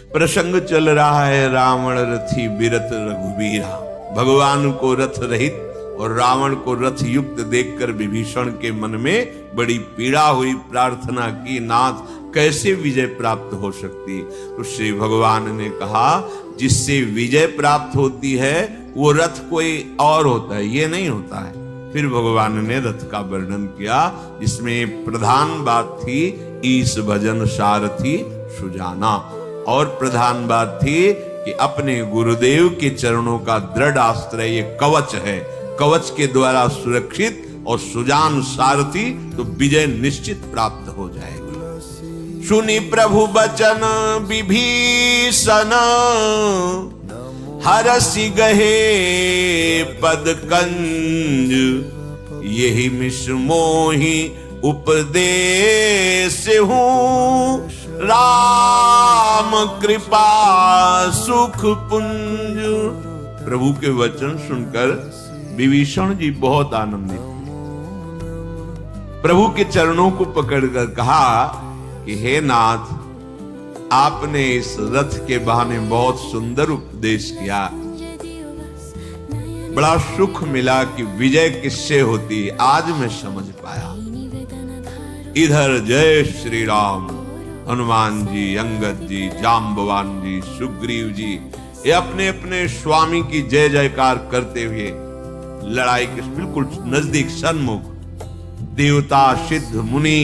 प्रसंग चल रहा है रावण रथी बिरत रघुवीरा। भगवान को रथ रहित और रावण को रथ युक्त देखकर विभीषण के मन में बड़ी पीड़ा हुई। प्रार्थना की, नाथ कैसे विजय प्राप्त हो सकती? तो श्री भगवान ने कहा, जिससे विजय प्राप्त होती है वो रथ कोई और होता है, ये नहीं होता है। फिर भगवान ने रथ का वर्णन किया, जिसमें प्रधान बात थी ईश भजन सारथी सुजाना, और प्रधान बात थी कि अपने गुरुदेव के चरणों का दृढ़ आश्रय ये कवच है, कवच के द्वारा सुरक्षित और सुजान सारथी, तो विजय निश्चित प्राप्त हो जाएगा। सुनी प्रभु बचन विभीषण, हरसि गहे पद कंज, यही मिष मोहि उपदेश हूँ, राम कृपा सुख पुंज। प्रभु के वचन सुनकर विभीषण जी बहुत आनंदित, प्रभु के चरणों को पकड़कर कहा कि हे नाथ, आपने इस रथ के बहाने बहुत सुंदर उपदेश किया, बड़ा सुख मिला कि विजय किससे होती है, आज मैं समझ पाया। इधर जय श्री राम, हनुमान जी, अंगद जी, जाम्बवान जी, सुग्रीव जी, ये अपने अपने स्वामी की जय जयकार करते हुए लड़ाई के बिल्कुल नजदीक सन्मुख, देवता सिद्ध मुनि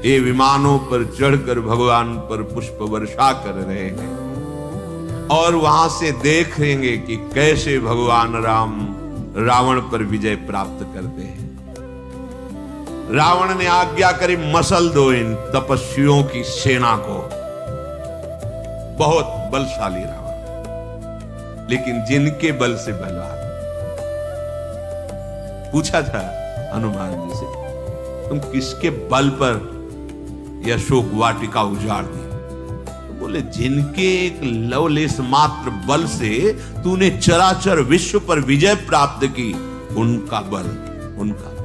ये विमानों पर चढ़कर भगवान पर पुष्प वर्षा कर रहे हैं, और वहां से देखेंगे कि कैसे भगवान राम रावण पर विजय प्राप्त करते हैं। रावण ने आज्ञा करी, मसल दो इन तपस्वियों की सेना को। बहुत बलशाली रावण, लेकिन जिनके बल से बलवान। पूछा था हनुमान जी से, तुम किसके बल पर यह अशोक वाटिका उजाड़ दी? तो बोले, जिनके एक लवलेश मात्र बल से तूने चराचर विश्व पर विजय प्राप्त की, उनका बल, उनका बल।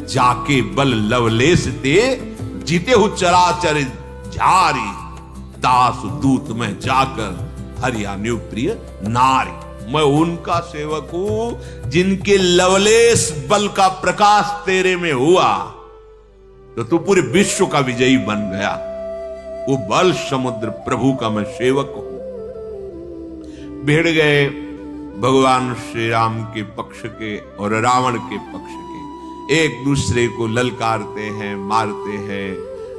जाके बल लवलेश ते, जीते हु चराचर झारी, दास दूत में जाकर हरियाणु प्रिय नारी। मैं उनका सेवक हूं जिनके लवलेश बल का प्रकाश तेरे में हुआ तो तू पूरे विश्व का विजयी बन गया। वो बल समुद्र प्रभु का मैं सेवक हूं। भिड़ गए भगवान श्री राम के पक्ष के और रावण के पक्ष के, एक दूसरे को ललकारते हैं, मारते हैं।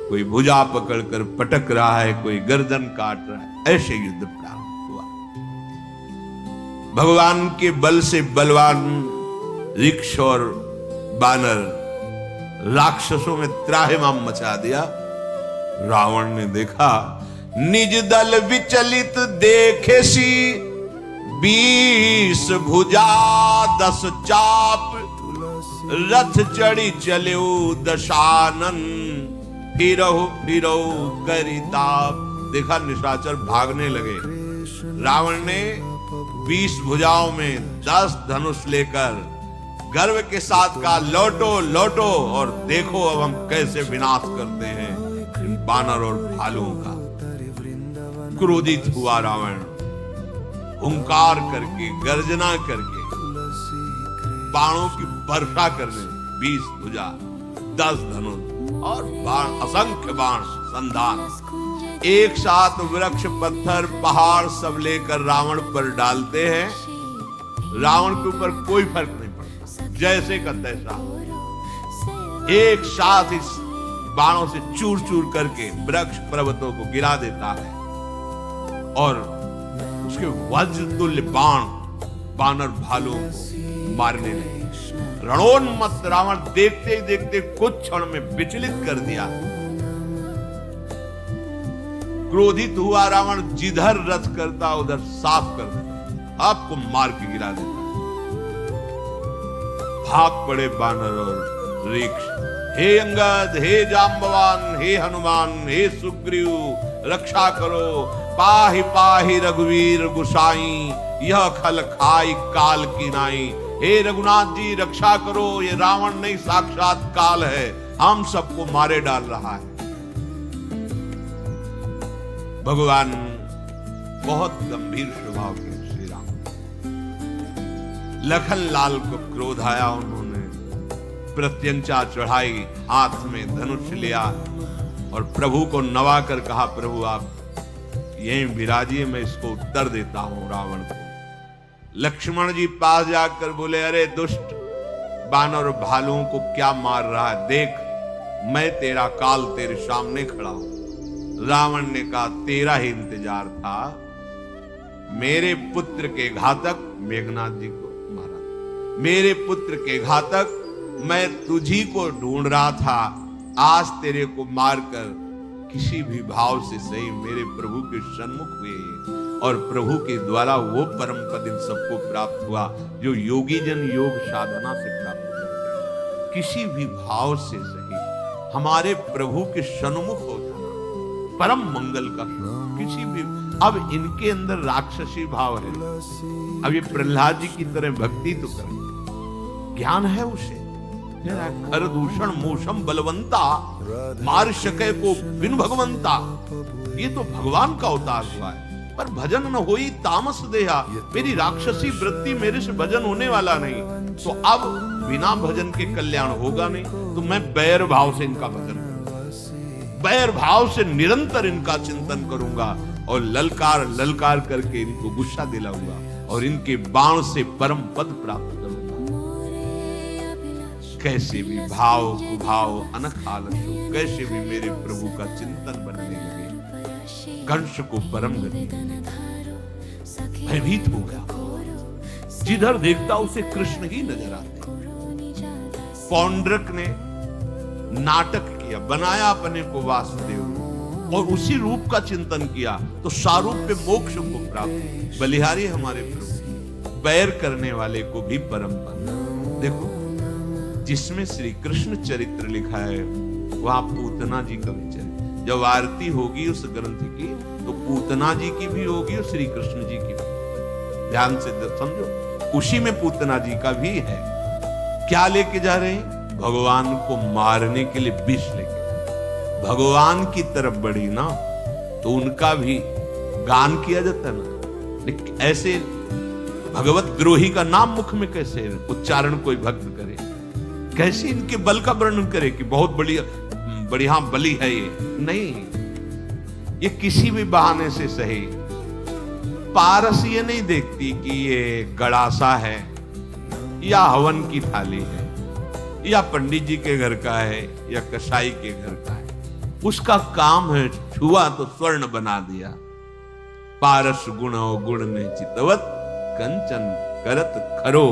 कोई भुजा पकड़कर पटक रहा है, कोई गर्दन काट रहा है। ऐसे युद्ध प्रारंभ हुआ। भगवान के बल से बलवान ऋक्ष और बानर राक्षसों में त्राहिमाम मचा दिया। रावण ने देखा, निज दल विचलित देखे सी, 20 भुजा 10 चाप, रथ चढ़ी चले दशानन, फिरहु फिरहु करिताप। देखा निशाचर भागने लगे। रावण ने 20 भुजाओं में 10 धनुष लेकर गर्व के साथ कहा, लौटो लौटो और देखो अब हम कैसे विनाश करते हैं इन बानर और भालुओं का। क्रोधित हुआ रावण, हुंकार करके, गर्जना करके, बाणों की वर्षा करने, 20 भुजा 10 धनुष और बाण, असंख्य बाण संधान, एक साथ वृक्ष पत्थर पहाड़ सब लेकर रावण पर डालते हैं। रावण के ऊपर कोई फर्क नहीं पड़ता, जैसे का तैसा एक साथ इस बाणों से चूर चूर करके वृक्ष पर्वतों को गिरा देता है और उसके वज्र तुल्य बाण बानर भालुओं को मारने लगे। रणोन्मत्त रावण देखते ही देखते कुछ क्षण में विचलित कर दिया। क्रोधित हुआ रावण जिधर रथ करता उधर साफ कर देता, आपको मार के गिरा देता। भाग पड़े बानर और ऋक्ष, हे अंगद, हे जाम्बवान, हे हनुमान, हे सुग्रीव, रक्षा करो, पाहि पाहि रघुवीर गुसाई, यह खल खाई काल की नाई। हे रघुनाथ जी रक्षा करो, ये रावण नहीं साक्षात काल है, हम सबको मारे डाल रहा है। भगवान बहुत गंभीर स्वभाव के श्री राम। लखन लाल को क्रोध आया, उन्होंने प्रत्यंचा चढ़ाई, हाथ में धनुष लिया और प्रभु को नवा कर कहा, प्रभु आप यहीं विराजिए, मैं इसको उत्तर देता हूं रावण को। लक्ष्मण जी पास जाकर बोले, अरे दुष्ट बानर भालुओं को क्या मार रहा है, देख मैं तेरा काल तेरे सामने खड़ा हूं। रावण ने कहा, तेरा ही इंतजार था, मेरे पुत्र के घातक मेघनाथ जी को मारा, मेरे पुत्र के घातक मैं तुझी को ढूंढ रहा था, आज तेरे को मारकर किसी भी भाव से सही मेरे प्रभु के सन्मुख हुए और प्रभु के द्वारा वो परम पद इन सबको प्राप्त हुआ जो योगी जन योग साधना से प्राप्त करते। किसी भी भाव से सही हमारे प्रभु के सन्मुख हो जाना परम मंगल का। किसी भी, अब इनके अंदर राक्षसी भाव है, अब ये प्रहलाद जी की तरह भक्ति तो करें, ज्ञान है उसे, खर दूषण मोशम बलवंता मार सके को बिन भगवंता, ये तो भगवान का अवतार हुआ है। पर भजन न होई तामस देहा, मेरी राक्षसी वृत्ति, मेरे से भजन होने वाला नहीं, तो अब बिना भजन के कल्याण होगा नहीं, तो मैं बैर भाव से इनका भजन करूंगा, बैर भाव से निरंतर इनका चिंतन करूंगा और ललकार ललकार करके इनको गुस्सा दिलाऊंगा और इनके बाण से परम पद प्राप्त करूंगा। कैसे भी भाव कुभाव अनखालसु, कैसे भी मेरे प्रभु का चिंतन बनने लगे। कंस को परम गति भयभीत हो गया, जिधर देखता उसे कृष्ण ही नजर आते। पौंड्रक ने नाटक किया, बनाया अपने को वासुदेव और उसी रूप का चिंतन किया तो सारूप्य मोक्ष को प्राप्त। बलिहारी हमारे प्रभु बैर करने वाले को भी परम पद। देखो जिसमें श्री कृष्ण चरित्र लिखा है वहां पूतना जी का भी चरित्र, जब आरती होगी उस ग्रंथ की तो पूतना जी की भी होगी और श्री कृष्ण जी की भी। ध्यान से समझो, उसी में पूतना जी का भी है। क्या लेके जा रहे हैं? भगवान को मारने के लिए विष लेके। भगवान की तरफ बढ़ी ना तो उनका भी गान किया जाता ना, लेकिन ऐसे भगवत द्रोही का नाम मुख में कैसे उच्चारण कोई भक्त करे, कैसे इनके बल का वर्णन करे कि बहुत बढ़िया बलि है ये, नहीं, ये किसी भी बहाने से सही। पारस ये नहीं देखती कि ये गड़ासा है या हवन की थाली है या पंडित जी के घर का है या कसाई के घर का है, उसका काम है छुआ तो स्वर्ण बना दिया। पारस गुण गुण में चितवत कंचन करत खरो,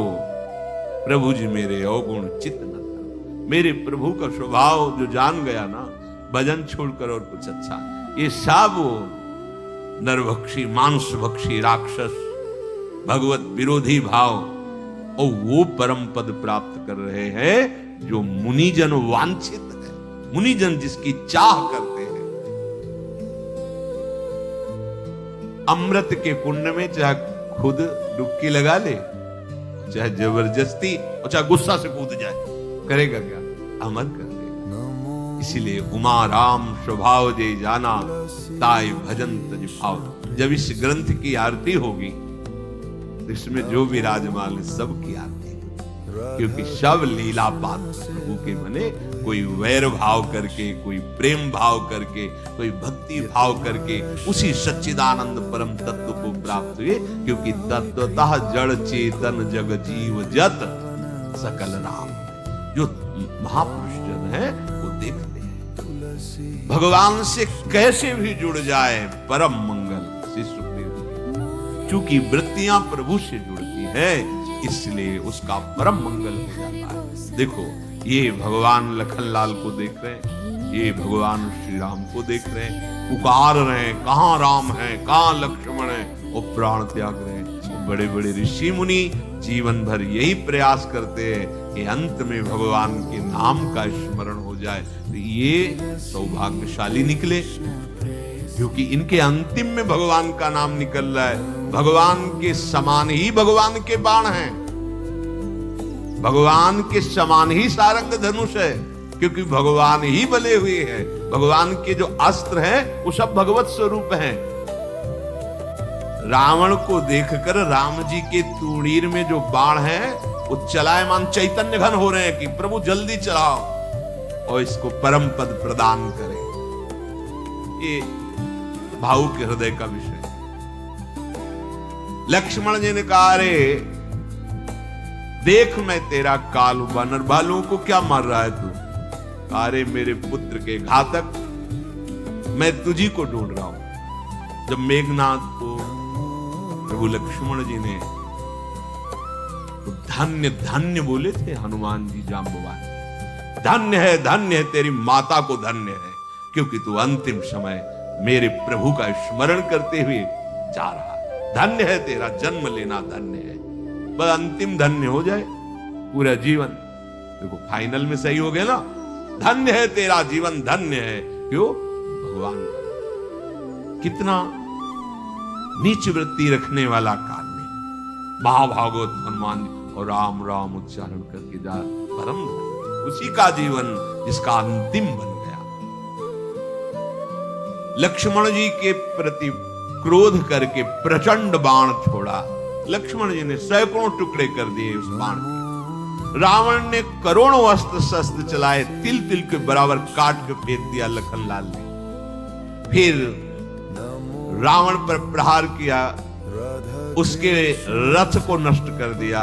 प्रभु जी मेरे अवगुण चित न करो। मेरे प्रभु का स्वभाव जो जान गया ना, भजन छोड़कर और कुछ अच्छा, ये सब नरभक्षी मांसभक्षी राक्षस भगवत विरोधी भाव और वो परम पद प्राप्त कर रहे हैं जो मुनिजन वांछित है, मुनिजन जिसकी चाह करते हैं। अमृत के कुंड में चाहे खुद डुबकी लगा ले, चाहे जबरदस्ती और चाहे गुस्सा से कूद जाए, करेगा क्या? अमर कर देगा। इसीलिए उमा राम स्वभाव जे जाना, ताय भजन तज भाव। जब इस ग्रंथ की आरती होगी तो इसमें जो विराजमान है सब की आरती, क्योंकि सब लीला पात्र प्रभु के बने। कोई वैर भाव करके, कोई प्रेम भाव करके, कोई भक्ति भाव करके उसी सच्चिदानंद परम तत्व को प्राप्त हुए, क्योंकि तत्वतः जड़ चेतन जग जीव जत सकल राम। जो महापुरुष जन है वो देखते हैं भगवान से कैसे भी जुड़ जाए परम मंगल। चूंकि वृत्तियां प्रभु से जुड़ती है इसलिए उसका परम मंगल हो जाता है। देखो ये भगवान लखनलाल को देख रहे हैं, ये भगवान श्री राम को देख रहे हैं, पुकार रहे हैं कहां राम है, कहां लक्ष्मण है, और प्राण त्याग रहे हैं। बड़े बड़े ऋषि मुनि जीवन भर यही प्रयास करते हैं कि अंत में भगवान के नाम का स्मरण हो जाए। तो ये सौभाग्यशाली निकले, क्योंकि इनके अंतिम में भगवान का नाम निकल रहा है। भगवान के समान ही भगवान के बाण हैं, भगवान के समान ही सारंग धनुष है, क्योंकि भगवान ही बले हुए हैं। भगवान के जो अस्त्र हैं वो सब भगवत स्वरूप हैं। रावण को देखकर राम जी के तूणीर में जो बाण है वो चलायमान चैतन्य घन हो रहे हैं कि प्रभु जल्दी चलाओ और इसको परम पद प्रदान करें। ये भावुक हृदय का विषय। लक्ष्मण जी ने कहा, अरे देख मैं तेरा काल वानर बालों को क्या मार रहा है तू? अरे मेरे पुत्र के घातक, मैं तुझी को ढूंढ रहा हूं। जब मेघनाथ को प्रभु लक्ष्मण जी ने तो धन्य धन्य बोले थे हनुमान जी जाम्बवान, धन्य है तेरी माता को धन्य है, क्योंकि तू अंतिम समय मेरे प्रभु का स्मरण करते हुए जा रहा। धन्य है तेरा जन्म लेना, धन्य है। बस अंतिम धन्य हो जाए, पूरा जीवन देखो फाइनल में सही हो गया ना। धन्य है तेरा जीवन, धन्य है। क्यों? भगवान का कितना नीच वृत्ति रखने वाला काल में महाभागवत हनुमान जी और राम राम उच्चारण करके जा परम उसी का जीवन जिसका अंतिम बन गया। लक्ष्मण जी के प्रति क्रोध करके प्रचंड बाण छोड़ा। लक्ष्मण जी ने सैकड़ों टुकड़े कर दिए उस बाण के। रावण ने करोड़ों अस्त्र शस्त्र चलाए, तिल तिल के बराबर काट के फेंक दिया लखनलाल ने। फिर रावण पर प्रहार किया, उसके रथ को नष्ट कर दिया,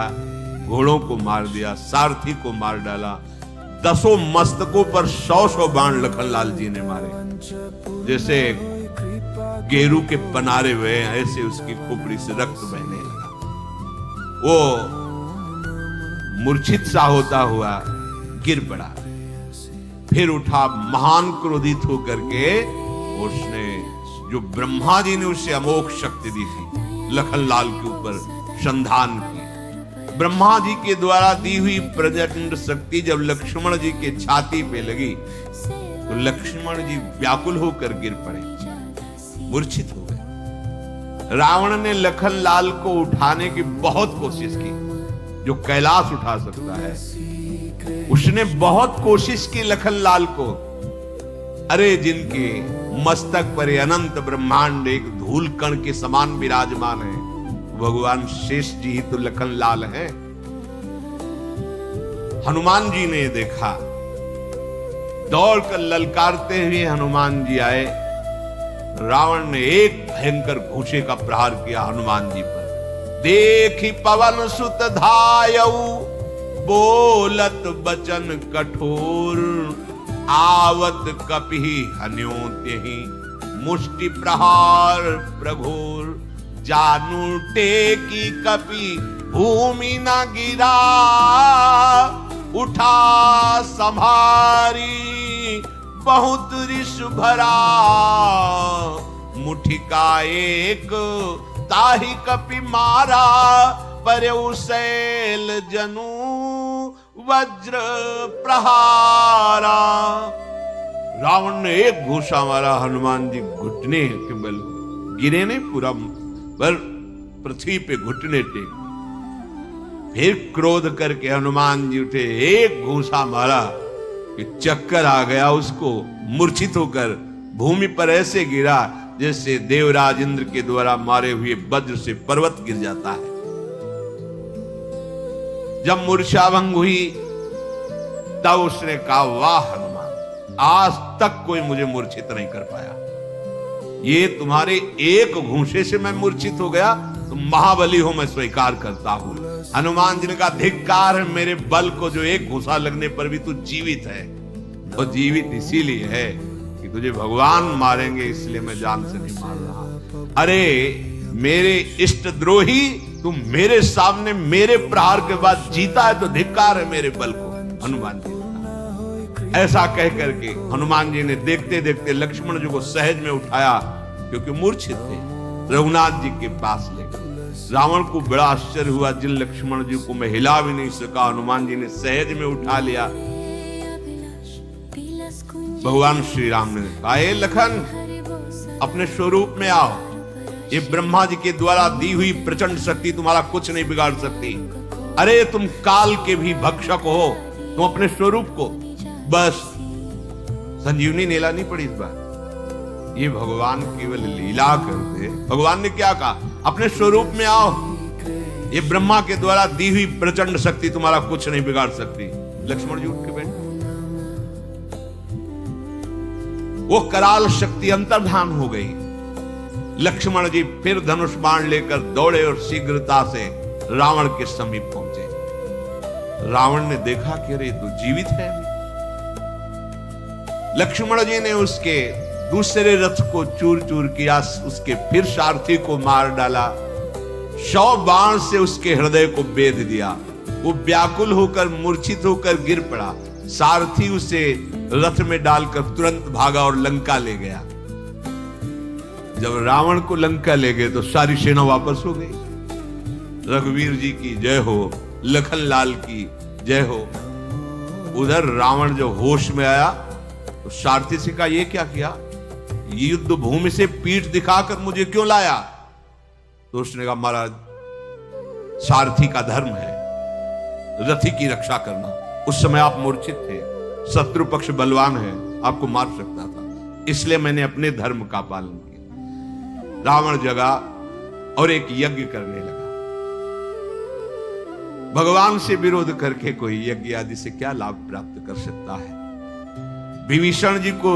घोड़ों को मार दिया, सारथी को मार डाला। 10 मस्तकों पर 100 बाण लखनलाल जी ने मारे। जैसे गेरू के बनारे हुए ऐसे उसकी खोपड़ी से रक्त बहने लगा। वो मूर्छित सा होता हुआ गिर पड़ा। फिर उठा, महान क्रोधित होकर के उसने जो ब्रह्मा जी ने उसे अमोघ शक्ति दी थी लखनलाल के ऊपर संधान की। ब्रह्मा जी के द्वारा दी हुई प्रचंड शक्ति जब लक्ष्मण जी के छाती पे लगी तो लक्ष्मण जी व्याकुल होकर गिर पड़े, मूर्छित हो गए। रावण ने लखनलाल को उठाने की बहुत कोशिश की, जो कैलाश उठा सकता है उसने बहुत कोशिश की लखनलाल को। अरे जिनके मस्तक पर अनंत ब्रह्मांड एक धूल कण के समान विराजमान है, भगवान शेष जी ही तो लखनलाल हैं। हनुमान जी ने देखा, दौड़कर ललकारते हुए हनुमान जी आए। रावण ने एक भयंकर घूंसे का प्रहार किया हनुमान जी पर। देखी पवन सुत धायऊ, बोलत बचन कठोर, आवत कपि हन्यो तेहि, मुष्टि प्रहार प्रघोर, जानू टेकी कपि भूमि न गिरा, उठा संभारी बहुत रिष भरा, मुठि का एक ताहि कपि मारा, परउ शैल जनु वज्र प्रहारा। रावण ने एक घूंसा मारा, हनुमान जी घुटने के बल गिरे नहीं, पूरा पर पृथ्वी पे घुटने टेक। फिर क्रोध करके हनुमान जी उठे, एक घूंसा मारा कि चक्कर आ गया उसको, मूर्छित होकर भूमि पर ऐसे गिरा जैसे देवराज इंद्र के द्वारा मारे हुए वज्र से पर्वत गिर जाता है। जब मूर्छाभंग हुई तब उसने कहा, वाह हनुमान, आज तक कोई मुझे मूर्छित नहीं कर पाया। ये तुम्हारे एक घूंसे से मैं मूर्छित हो गया, तुम महाबली हो, मैं स्वीकार करता हूं। हनुमान जी ने कहा, धिक्कार है मेरे बल को, जो एक घूंसा लगने पर भी तू जीवित है। और जीवित इसीलिए है कि तुझे भगवान मारेंगे, इसलिए मैं जान से नहीं मार रहा। अरे मेरे इष्ट द्रोही, तुम मेरे सामने मेरे प्रहार के बाद जीता है तो धिक्कार है मेरे बल को। हनुमान जी ऐसा कह करके हनुमान जी ने देखते देखते लक्ष्मण जी को सहज में उठाया, क्योंकि मूर्छित थे, रघुनाथ जी के पास ले गए। रावण को बड़ा आश्चर्य हुआ, जिन लक्ष्मण जी को मैं हिला भी नहीं सका, हनुमान जी ने सहज में उठा लिया। भगवान श्री राम ने कहा, हे लखन, अपने स्वरूप में आओ। ये ब्रह्मा जी के द्वारा दी हुई प्रचंड शक्ति तुम्हारा कुछ नहीं बिगाड़ सकती। अरे तुम काल के भी भक्षक हो, तुम अपने स्वरूप को, बस संजीवनी नीला नहीं पड़ी इस बार। ये भगवान केवल लीला करते। भगवान ने क्या कहा, अपने स्वरूप में आओ। ये ब्रह्मा के द्वारा दी हुई प्रचंड शक्ति तुम्हारा कुछ नहीं बिगाड़ सकती। लक्ष्मण जी उठ के बैठे। वो कराल शक्ति अंतर्धान हो गई। लक्ष्मण जी फिर धनुष बाण लेकर दौड़े और शीघ्रता से रावण के समीप पहुंचे। रावण ने देखा कि अरे तो जीवित है। लक्ष्मण जी ने उसके दूसरे रथ को चूर चूर किया, उसके फिर सारथी को मार डाला, 100 बाण से उसके हृदय को बेध दिया। वो व्याकुल होकर मूर्छित होकर गिर पड़ा। सारथी उसे रथ में डालकर तुरंत भागा और लंका ले गया। जब रावण को लंका ले गए तो सारी सेना वापस हो गई। रघुवीर जी की जय हो, लखन लाल की जय हो। उधर रावण जो होश में आया तो सारथी से कहा, ये क्या किया? युद्ध भूमि से पीठ दिखाकर मुझे क्यों लाया? तो उसने कहा, महाराज सारथी का धर्म है रथी की रक्षा करना। उस समय आप मूर्छित थे, शत्रु पक्ष बलवान है, आपको मार सकता था, इसलिए मैंने अपने धर्म का पालन किया। रावण जगा और एक यज्ञ करने लगा। भगवान से विरोध करके कोई यज्ञ आदि से क्या लाभ प्राप्त कर सकता है? विभीषण जी को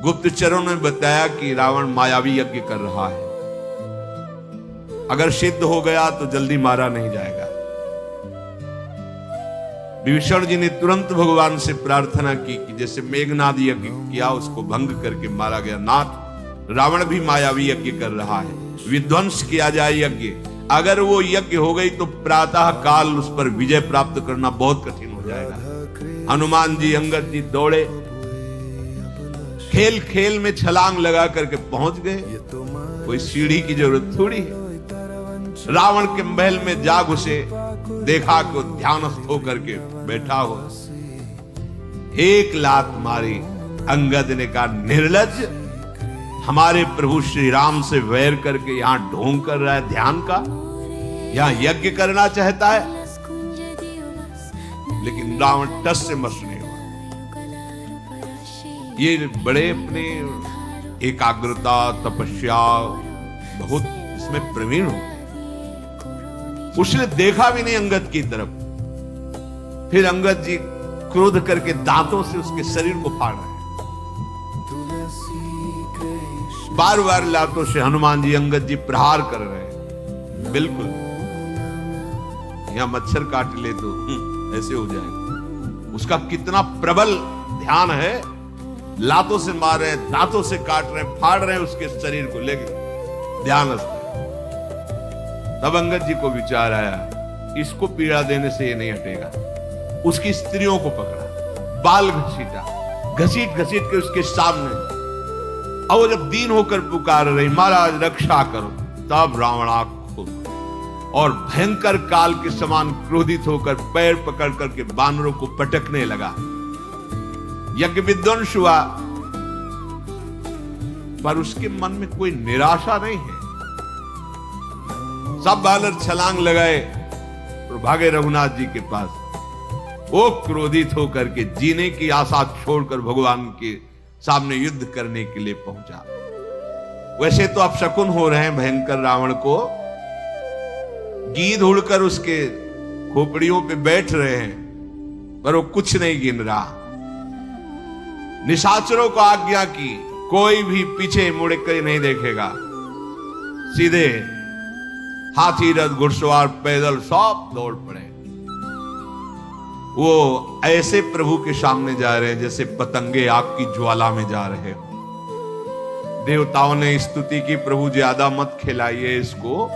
गुप्तचरों ने बताया कि रावण मायावी यज्ञ कर रहा है, अगर सिद्ध हो गया तो जल्दी मारा नहीं जाएगा। विभीषण जी ने तुरंत भगवान से प्रार्थना की कि जैसे मेघनाद यज्ञ किया उसको भंग करके मारा गया, नाथ रावण भी मायावी यज्ञ कर रहा है, विध्वंस किया जाए यज्ञ। अगर वो यज्ञ हो गई तो प्रातः काल उस पर विजय प्राप्त करना बहुत कठिन हो जाएगा। हनुमान जी अंगद जी दौड़े, खेल खेल में छलांग लगा करके पहुंच गए। कोई सीढ़ी की जरूरत थोड़ी है। रावण के महल में जा घुसे, देखा को ध्यानस्थ होकर के बैठा हो। एक लात मारी। अंगद ने कहा, निर्लज्ज, हमारे प्रभु श्री राम से वैर करके यहां ढोंग कर रहा है ध्यान का, यहां यज्ञ करना चाहता है। लेकिन रावण टस से मस नहीं हुआ। ये बड़े अपने एकाग्रता तपस्या बहुत इसमें प्रवीण हो। उसने देखा भी नहीं अंगद की तरफ। फिर अंगद जी क्रोध करके दांतों से उसके शरीर को फाड़ रहे हैं। बार बार लातों से हनुमान जी अंगद जी प्रहार कर रहे हैं। बिल्कुल यहां मच्छर काट ले तो ऐसे हो जाएगा। उसका कितना प्रबल ध्यान है। लातों से मार रहे हैं, दांतों से काट रहे हैं, फाड़ रहे हैं उसके शरीर को, लेकिन ध्यान। तब अंगद जी को विचार आया, इसको पीड़ा देने से ये नहीं हटेगा। उसकी स्त्रियों को पकड़ा, बाल घसीटा, घसीट घसीट के उसके सामने, और वो जब दीन होकर पुकार रही, महाराज रक्षा करो, तब रावण आंख खोला और भयंकर काल के समान क्रोधित होकर पैर पकड़ करके बानरों को पटकने लगा। यज्ञ विध्वंस हुआ, पर उसके मन में कोई निराशा नहीं है। सब बालर छलांग लगाए और भागे रघुनाथ जी के पास। वो क्रोधित होकर के जीने की आशा छोड़कर भगवान के सामने युद्ध करने के लिए पहुंचा। वैसे तो अब शकुन हो रहे हैं भयंकर रावण को, गीध उड़कर उसके खोपड़ियों पे बैठ रहे हैं, पर वो कुछ नहीं गिन रहा। निशाचरों को आज्ञा की, कोई भी पीछे मुड़ कर नहीं देखेगा। सीधे हाथी रथ घुड़सवार पैदल सब दौड़ पड़े। वो ऐसे प्रभु के सामने जा रहे हैं जैसे पतंगे आग की ज्वाला में जा रहे हो। देवताओं ने स्तुति की, प्रभु ज्यादा मत खिलाइए इसको,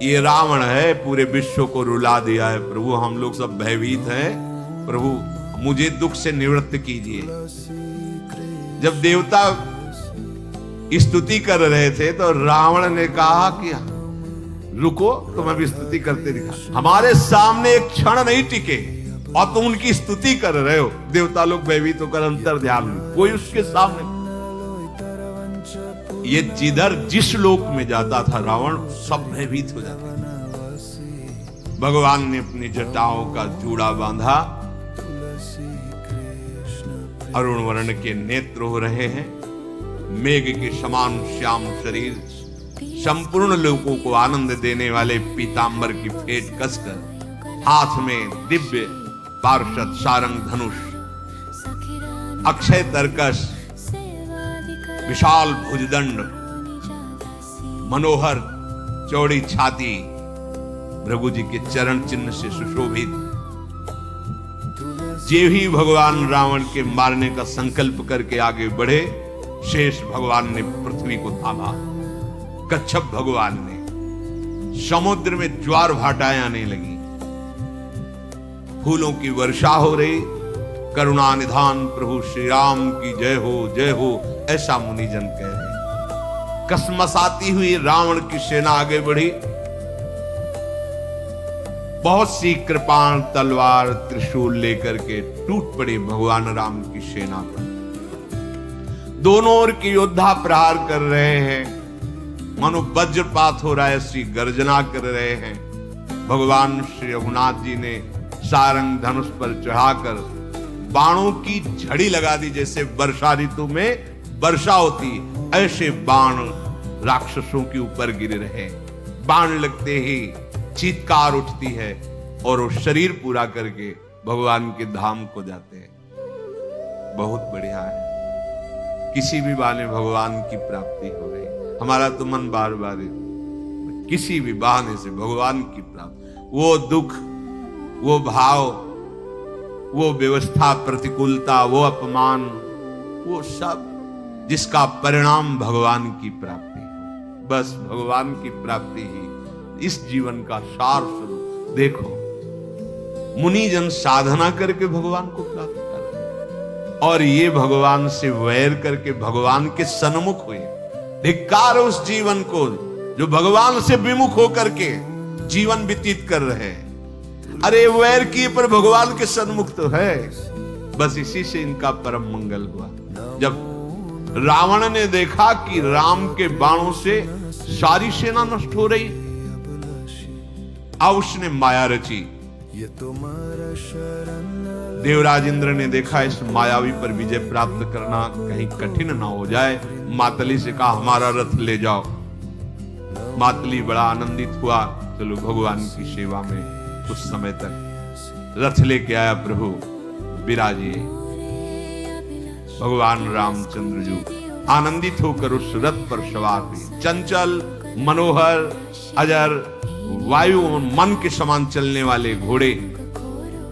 ये रावण है, पूरे विश्व को रुला दिया है। प्रभु हम लोग सब भयभीत हैं, प्रभु मुझे दुख से निवृत्त कीजिए। जब देवता स्तुति कर रहे थे तो रावण ने कहा कि रुको, तुम अभी स्तुति करते दिखा, हमारे सामने एक क्षण नहीं टिके और तुम उनकी स्तुति कर रहे हो। देवता लोग भयभीत होकर अंतर ध्यान में, कोई उसके सामने। ये जिधर जिस लोक में जाता था रावण, सब भयभीत हो जाते थे। भगवान ने अपनी जटाओं का जूड़ा बांधा, अरुण वर्ण के नेत्र हो रहे हैं, मेघ के समान श्याम शरीर, संपूर्ण लोगों को आनंद देने वाले पीतांबर की फेट कसकर हाथ में दिव्य पार्षद सारंग धनुष, अक्षय तरकस, विशाल भुजदंड, मनोहर चौड़ी छाती, भृगु जी के चरण चिन्ह से सुशोभित, जे ही भगवान रावण के मारने का संकल्प करके आगे बढ़े, शेष भगवान ने पृथ्वी को थामा। कच्छप भगवान ने समुद्र में ज्वार भाटाएं आने लगी, फूलों की वर्षा हो रही। करुणा निधान प्रभु श्री राम की जय हो, ऐसा मुनिजन कह रहे। कसमसाती हुई रावण की सेना आगे बढ़ी। बहुत सी कृपाण तलवार त्रिशूल लेकर के टूट पड़े भगवान राम की सेना पर। दोनों ओर के योद्धा प्रहार कर रहे हैं, मानो वज्रपात हो रहा है, ऐसी गर्जना कर रहे हैं। भगवान श्री रघुनाथ जी ने सारंग धनुष पर चढ़ाकर बाणों की झड़ी लगा दी। जैसे वर्षा ऋतु में वर्षा होती, ऐसे बाण राक्षसों के ऊपर गिर रहे। बाण लगते ही चीत्कार उठती है और वो शरीर पूरा करके भगवान के धाम को जाते हैं। बहुत बढ़िया है, किसी भी बहाने भगवान की प्राप्ति हो गई। हमारा तो मन बार बार किसी भी बहाने से भगवान की प्राप्ति, वो दुख, वो भाव, वो व्यवस्था, प्रतिकूलता, वो अपमान, वो सब जिसका परिणाम भगवान की प्राप्ति, बस भगवान की प्राप्ति ही इस जीवन का सार स्वरूप। देखो, मुनिजन साधना करके भगवान को प्राप्त कर, और ये भगवान से वैर करके भगवान के सन्मुख हुए। धिक्कार उस जीवन को जो भगवान से विमुख होकर के जीवन व्यतीत कर रहे हैं। अरे वैर किए पर भगवान के सन्मुख तो है। बस इसी से इनका परम मंगल हुआ। जब रावण ने देखा कि राम के बाणों से सारी सेना नष्ट हो रही, अब उसने माया रची। देवराज इंद्र ने देखा इस मायावी पर विजय प्राप्त करना कहीं कठिन ना हो जाए, मातली से कहा हमारा रथ ले जाओ। मातली बड़ा आनंदित हुआ, चलो भगवान की सेवा में कुछ समय तक रथ लेके आया। प्रभु विराजिए। भगवान रामचंद्र जी आनंदित होकर उस रथ पर सवार हुए। चंचल, मनोहर, अजर, वायु मन के समान चलने वाले घोड़े।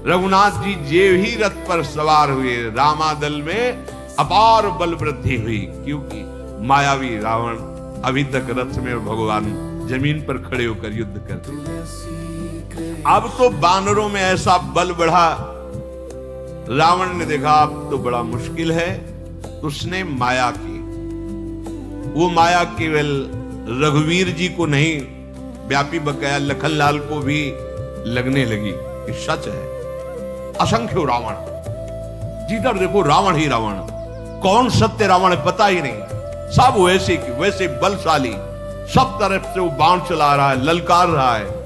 रघुनाथ जी जे ही रथ पर सवार हुए, रामादल में अपार बल वृद्धि हुई, क्योंकि मायावी रावण अभी तक रथ में भगवान जमीन पर खड़े होकर युद्ध करते थे। अब तो बानरों में ऐसा बल बढ़ा, रावण ने देखा अब तो बड़ा मुश्किल है, तो उसने माया की। वो माया केवल रघुवीर जी को नहीं, व्यापी बकाया लखनलाल को भी लगने लगी कि सच है। असंख्य रावण, जिधर देखो रावण ही रावण, कौन सत्य रावण है पता ही नहीं। सब वैसे की वैसे बलशाली, सब तरफ से वो बाण चला रहा है, ललकार रहा है।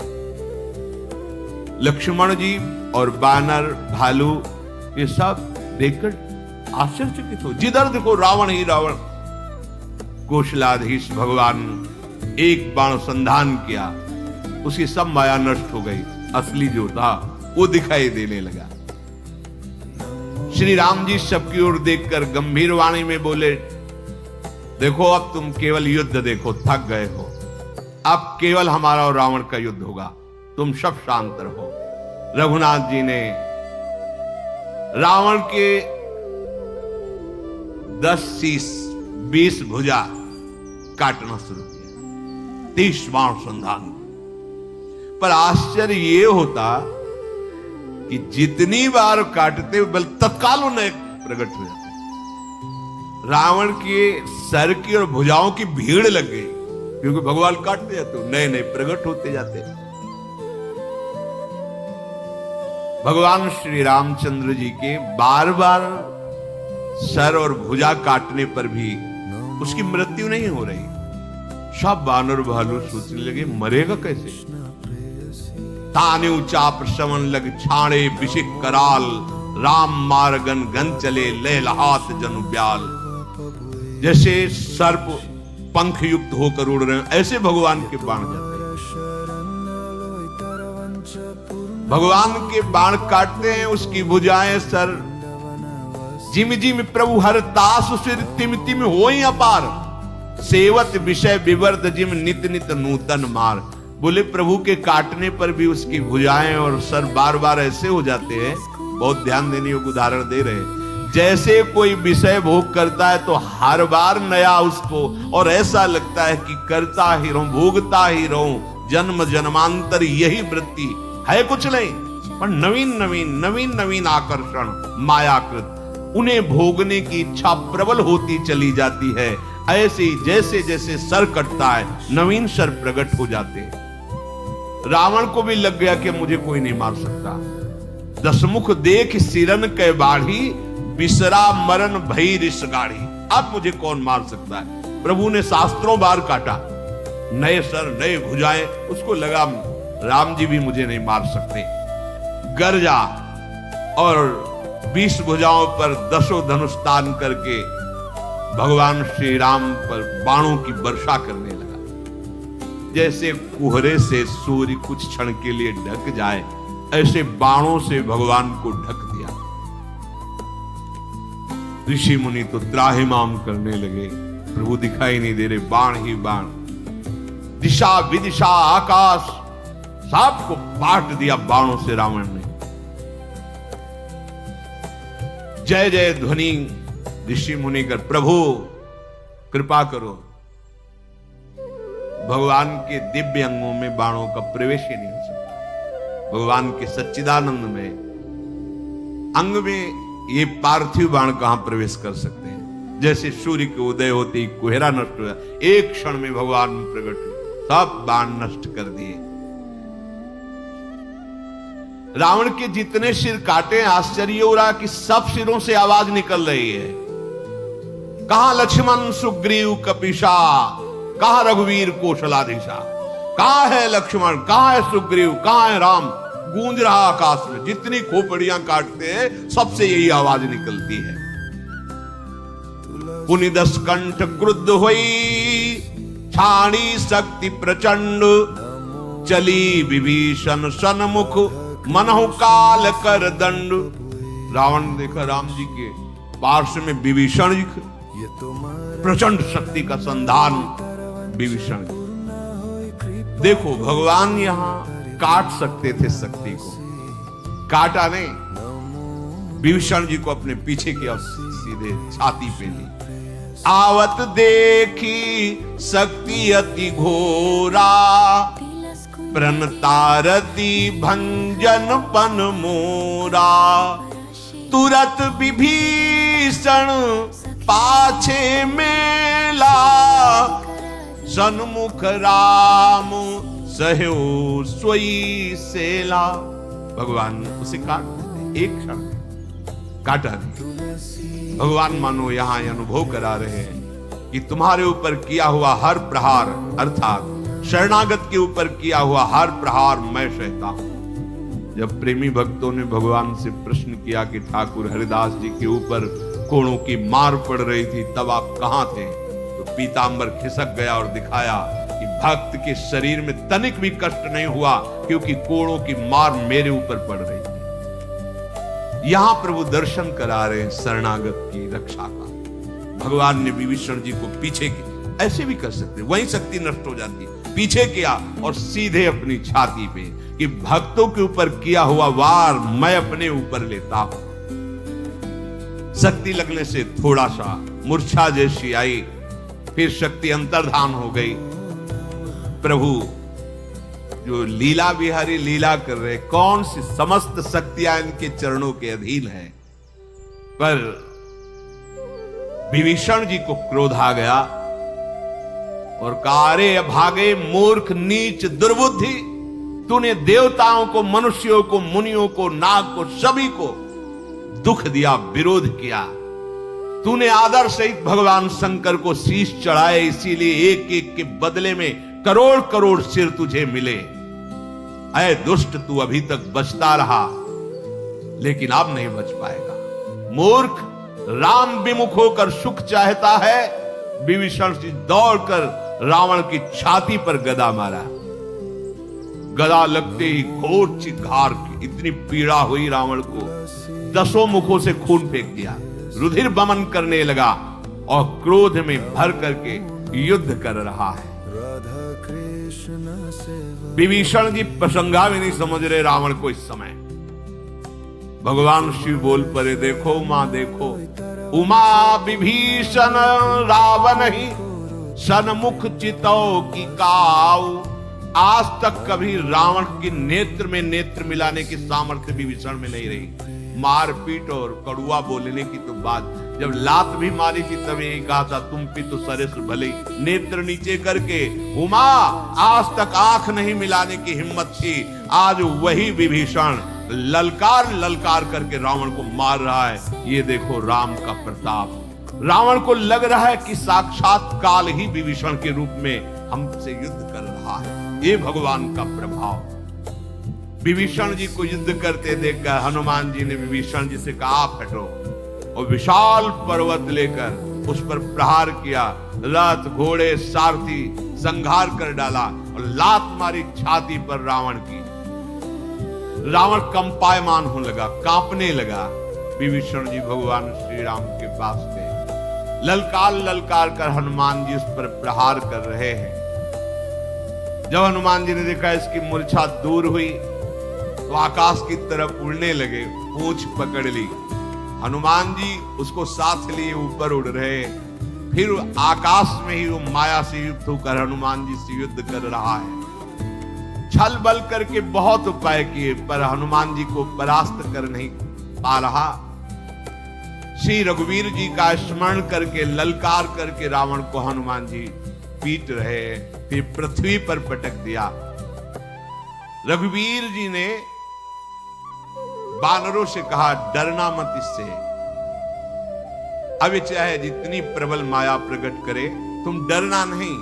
लक्ष्मण जी और बानर, भालू, ये सब देखकर आश्चर्यचकित हो। जिधर देखो रावण ही रावण। कौशलाधीश भगवान एक बाण संधान किया, उसकी सब माया नष्ट हो गई। असली जो था वो दिखाई देने लगा। श्री राम जी सबकी ओर देखकर गंभीर वाणी में बोले, देखो अब तुम केवल युद्ध देखो, थक गए हो। अब केवल हमारा और रावण का युद्ध होगा, तुम सब शांत रहो। रघुनाथ जी ने रावण के 10 शीश 20 भुजा काटना शुरू किया, 30 बाण संधान। पर आश्चर्य ये होता कि जितनी बार काटते बल तत्काल उन्हें प्रकट हो जाते। रावण के सर की और भुजाओं की भीड़ लग गई, क्योंकि भगवान काटते जाते नए नए प्रकट होते जाते। भगवान श्री रामचंद्र जी के बार बार सर और भुजा काटने पर भी उसकी मृत्यु नहीं हो रही। सब बानर भालू सोचने लगे मरेगा कैसे। ताने चाप श्रवण लग छाणे बिशिक कराल, राम मारगन गन चले ले लहात जनु ब्याल। जैसे सर्प पंख युक्त होकर उड़ रहे हैं, ऐसे भगवान के बाण जाते हैं। भगवान के बाण काटते हैं, उसकी भुजाएं सर जिम जिम प्रभु हर तास सिर तिम तिम होई अपार, सेवत विषय विवर्ध जिम नित नित नूतन मार। बोले प्रभु के काटने पर भी उसकी भुजाएं और सर बार बार ऐसे हो जाते हैं। बहुत ध्यान देने योग्य उदाहरण दे रहे हैं। जैसे कोई विषय भोग करता है तो हर बार नया उसको, और ऐसा लगता है कि करता ही रहूं, भोगता ही रहूं, जन्म जन्मांतर यही वृत्ति है, कुछ नहीं पर नवीन नवीन नवीन नवीन आकर्षण मायाकृत, उन्हें भोगने की इच्छा प्रबल होती चली जाती है। ऐसे ही जैसे जैसे सर कटता है नवीन सर प्रकट हो जाते हैं। रावण को भी लग गया कि मुझे कोई नहीं मार सकता। दसमुख देख सिरन कै बाढ़ी, बिसरा मरण भई रिस गाढ़ी। अब मुझे कौन मार सकता है। प्रभु ने शास्त्रों बार काटा, नए सर नए भुजाएं, उसको लगा राम जी भी मुझे नहीं मार सकते। गर्जा और 20 भुजाओं पर 10 धनुष तान करके भगवान श्री राम पर बाणों की वर्षा करने लगा। जैसे कोहरे से सूर्य कुछ क्षण के लिए ढक जाए, ऐसे बाणों से भगवान को ढक दिया। ऋषि मुनि तो त्राहिमाम करने लगे, प्रभु दिखाई नहीं दे रहे, बाण ही बाण, दिशा विदिशा आकाश सबको बांट दिया बाणों से रावण ने। जय जय ध्वनि ऋषि मुनि कर, प्रभु कृपा करो। भगवान के दिव्य अंगों में बाणों का प्रवेश ही नहीं हो सकता। भगवान के सच्चिदानंद में अंग में ये पार्थिव बाण कहां प्रवेश कर सकते हैं। जैसे सूर्य के उदय होते ही कोहरा नष्ट हुआ, एक क्षण में भगवान प्रकट हुए, सब बाण नष्ट कर दिए। रावण के जितने सिर काटे, आश्चर्य हो रहा कि सब सिरों से आवाज निकल रही है। कहां लक्ष्मण सुग्रीव कपीसा, कहां रघुवीर कौशलाधीशा, कहां है लक्ष्मण, कहां है सुग्रीव, कहां है राम। गूंज रहा आकाश में, जितनी खोपड़ियां काटते हैं सबसे यही आवाज निकलती है। पुनिदस कंठ क्रुद्ध हुई, छाणी शक्ति प्रचंड, चली विभीषण सन्मुख, मनहु काल कर दंड। रावण ने देखा राम जी के पार्श्व में विभीषण जी, प्रचंड शक्ति का संधान विभीषण। देखो भगवान यहां काट सकते थे शक्ति को, काटा नहीं, विभीषण जी को अपने पीछे किया, सीधे छाती पे ली। आवत देखी शक्ति अति घोरा, प्रणतारती भंजन पन मोरा। तुरत विभीषण पाछे मेला, सन्मुख राम सहयो सोई सेला। भगवान उसे काट देते, एक क्षण काटा नहीं। भगवान मानो यहां अनुभव करा रहे हैं कि तुम्हारे ऊपर किया हुआ हर प्रहार, अर्थात शरणागत के ऊपर किया हुआ हर प्रहार मैं सहता हूं। जब प्रेमी भक्तों ने भगवान से प्रश्न किया कि ठाकुर हरिदास जी के ऊपर कोड़ों की मार पड़ रही थी, तब आप कहां थे, तो पीतांबर खिसक गया और दिखाया कि भक्त के शरीर में तनिक भी कष्ट नहीं हुआ, क्योंकि कोड़ों की मार मेरे ऊपर पड़ रही थी। यहां प्रभु दर्शन करा रहे हैं शरणागत की रक्षा का। भगवान ने विभीषण जी को पीछे किया, ऐसे भी कर सकते, वही शक्ति नष्ट हो जाती, पीछे किया और सीधे अपनी छाती पे, कि भक्तों के ऊपर किया हुआ वार मैं अपने ऊपर लेता हूं। शक्ति लगने से थोड़ा सा मूर्छा जैसी आई, फिर शक्ति अंतर्धान हो गई। प्रभु जो लीला विहारी लीला कर रहे, कौन सी समस्त शक्तियां इनके चरणों के अधीन है। पर विभीषण जी को क्रोध आ गया और कहा, अरे भागे मूर्ख नीच दुर्बुद्धि, तूने देवताओं को, मनुष्यों को, मुनियों को, नाग को, सभी को दुख दिया, विरोध किया। तूने आदर सहित भगवान शंकर को शीश चढ़ाए, इसीलिए एक एक के बदले में करोड़ करोड़ सिर तुझे मिले। ऐ दुष्ट, तू अभी तक बचता रहा, लेकिन अब नहीं बच पाएगा। मूर्ख, राम विमुख होकर सुख चाहता है, विभीषण जी दौड़कर रावण की छाती पर गदा मारा। गदा लगते ही घोर चिंगार की इतनी पीड़ा हुई रावण को, 10 मुखों से खून फेंक दिया, रुधिर बमन करने लगा और क्रोध में भर करके युद्ध कर रहा है। विभीषण जी प्रसंगा भी नहीं समझ रहे रावण को। इस समय भगवान शिव बोल पड़े, देखो उमा देखो, उमा विभीषण रावण ही सन्मुख चितौ की काऊ। आज तक कभी रावण की नेत्र में नेत्र मिलाने की सामर्थ्य विभीषण में नहीं रही। मारपीट और कड़ुआ बोलने की तो बात, जब लात भी मारी थी तब यही कहा था, तुम भी तो सरेस भले, नेत्र नीचे करके। उमा आज तक आंख नहीं मिलाने की हिम्मत थी, आज वही विभीषण ललकार ललकार करके रावण को मार रहा है। ये देखो राम का प्रताप। रावण को लग रहा है कि साक्षात काल ही विभीषण के रूप में हमसे युद्ध कर रहा है। ये भगवान का प्रभाव। विभीषण जी को युद्ध करते देखकर हनुमान जी ने विभीषण जी से कहा, आप हटो, और विशाल पर्वत लेकर उस पर प्रहार किया। रथ घोड़े सारथी संहार कर डाला और लात मारी छाती पर रावण की। रावण कंपायमान होने लगा, कांपने लगा। विभीषण जी भगवान श्री राम के पास थे। ललकार ललकार कर हनुमान जी उस पर प्रहार कर रहे हैं। जब हनुमान जी ने देखा इसकी मूर्छा दूर हुई तो आकाश की तरफ उड़ने लगे, पूंछ पकड़ ली। हनुमान जी उसको साथ लिए ऊपर उड़ रहे। फिर आकाश में ही वो माया से युक्त होकर हनुमान जी से युद्ध कर रहा है। छल बल करके बहुत उपाय किए पर हनुमान जी को परास्त कर नहीं पा रहा। श्री रघुवीर जी का स्मरण करके ललकार करके रावण को हनुमान जी पीट रहे, फिर पृथ्वी पर पटक दिया। रघुवीर जी ने बानरों से कहा, डरना मत इससे, अब चाहे जितनी प्रबल माया प्रकट करे तुम डरना नहीं।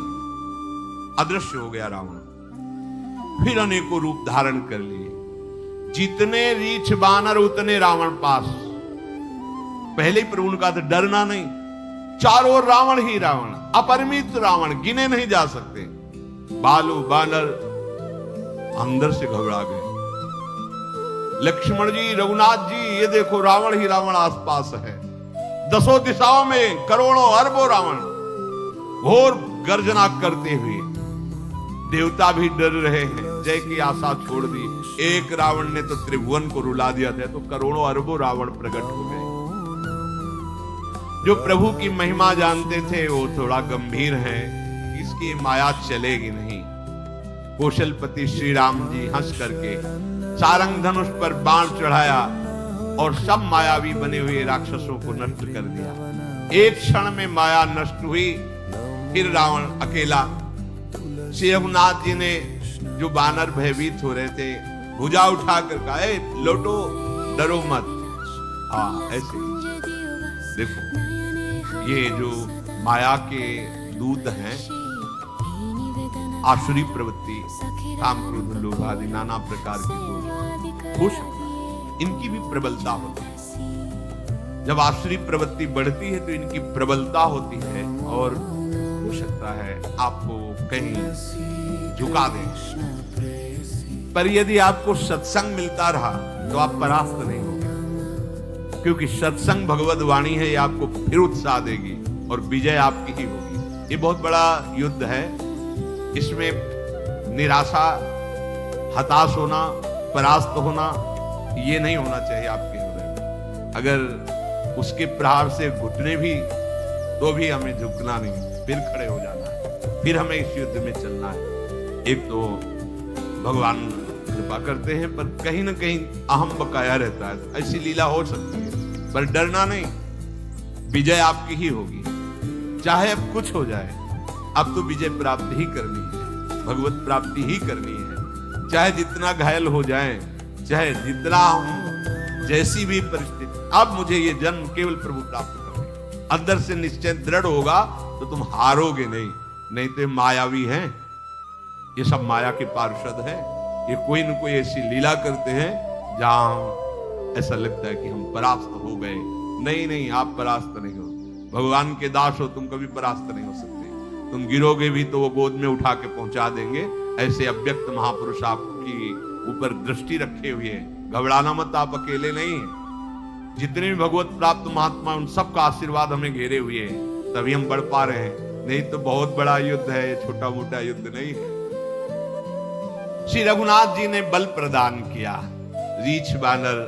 अदृश्य हो गया रावण। फिर अनेकों रूप धारण कर लिए। जितने रीछ बानर उतने रावण पास। पहले ही प्रभु ने कहा था डरना नहीं। चारों ओर रावण ही रावण, अपरिमित रावण, गिने नहीं जा सकते। बालू बानर अंदर से घबरा गए। लक्ष्मण जी, रघुनाथ जी, ये देखो रावण ही रावण आसपास है। 10 दिशाओं में करोड़ों अरबों रावण घोर गर्जना करते हुए। देवता भी डर रहे हैं, जय की आशा छोड़ दी। एक रावण ने तो त्रिभुवन को रुला दिया था, तो करोड़ों अरबों रावण प्रकट हो गए। जो प्रभु की महिमा जानते थे वो थोड़ा गंभीर हैं, इसकी माया चलेगी नहीं। कौशलपति श्री राम जी हंस करके सारंग धनुष पर बाण चढ़ाया और सब मायावी बने हुए राक्षसों को नष्ट कर दिया। एक क्षण में माया नष्ट हुई। फिर रावण अकेला। श्री रघुनाथ जी ने, जो बानर भयभीत हो रहे थे, भुजा उठाकर कहा, लौटो, डरो मत। हाँ, ऐसे देखो, ये जो माया के दूत हैं, आसुरी प्रवृत्ति, काम क्रोध लोभ आदि नाना प्रकार के दोष, इनकी भी प्रबलता होती है। जब आसुरी प्रवृत्ति बढ़ती है तो इनकी प्रबलता होती है और हो सकता है आपको कहीं झुका दे। पर यदि आपको सत्संग मिलता रहा तो आप परास्त नहीं होंगे, क्योंकि सत्संग भगवद वाणी है, ये आपको फिर उत्साह देगी और विजय आपकी ही होगी। ये बहुत बड़ा युद्ध है। इसमें निराशा, हताश होना, परास्त होना, ये नहीं होना चाहिए आपके हृदय में। अगर उसके प्रहार से घुटने भी तो भी हमें झुकना नहीं, फिर खड़े हो जाना है, फिर हमें इस युद्ध में चलना है। एक तो भगवान कृपा करते हैं पर कहीं ना कहीं अहम बकाया रहता है। ऐसी लीला हो सकती है, पर डरना नहीं, विजय आपकी ही होगी। चाहे अब कुछ हो जाए, अब तो विजय प्राप्त ही करनी है, भगवत प्राप्ति ही करनी है। चाहे जितना घायल हो जाए, चाहे जितना हम जैसी भी परिस्थिति, अब मुझे ये जन्म केवल प्रभु प्राप्त करने। अंदर से निश्चय दृढ़ होगा तो तुम हारोगे नहीं तो मायावी हैं, ये सब माया के पार्षद हैं। ये कोई न कोई ऐसी लीला करते हैं जहां ऐसा लगता है कि हम परास्त हो गए। नहीं, आप परास्त नहीं हो। भगवान के दास हो, तुम कभी परास्त नहीं हो सकते। तुम गिरोगे भी तो वो गोद में उठा के पहुंचा देंगे। ऐसे अव्यक्त महापुरुष आपकी ऊपर दृष्टि रखे हुए हैं। घबराना मत, आप अकेले नहीं हैं। जितने भी भगवत प्राप्त महात्मा उन सबका आशीर्वाद हमें घेरे हुए है, तभी हम बढ़ पा रहे हैं। नहीं तो बहुत बड़ा युद्ध है, ये छोटा मोटा युद्ध नहीं है। श्री रघुनाथ जी ने बल प्रदान किया। रीछ बानर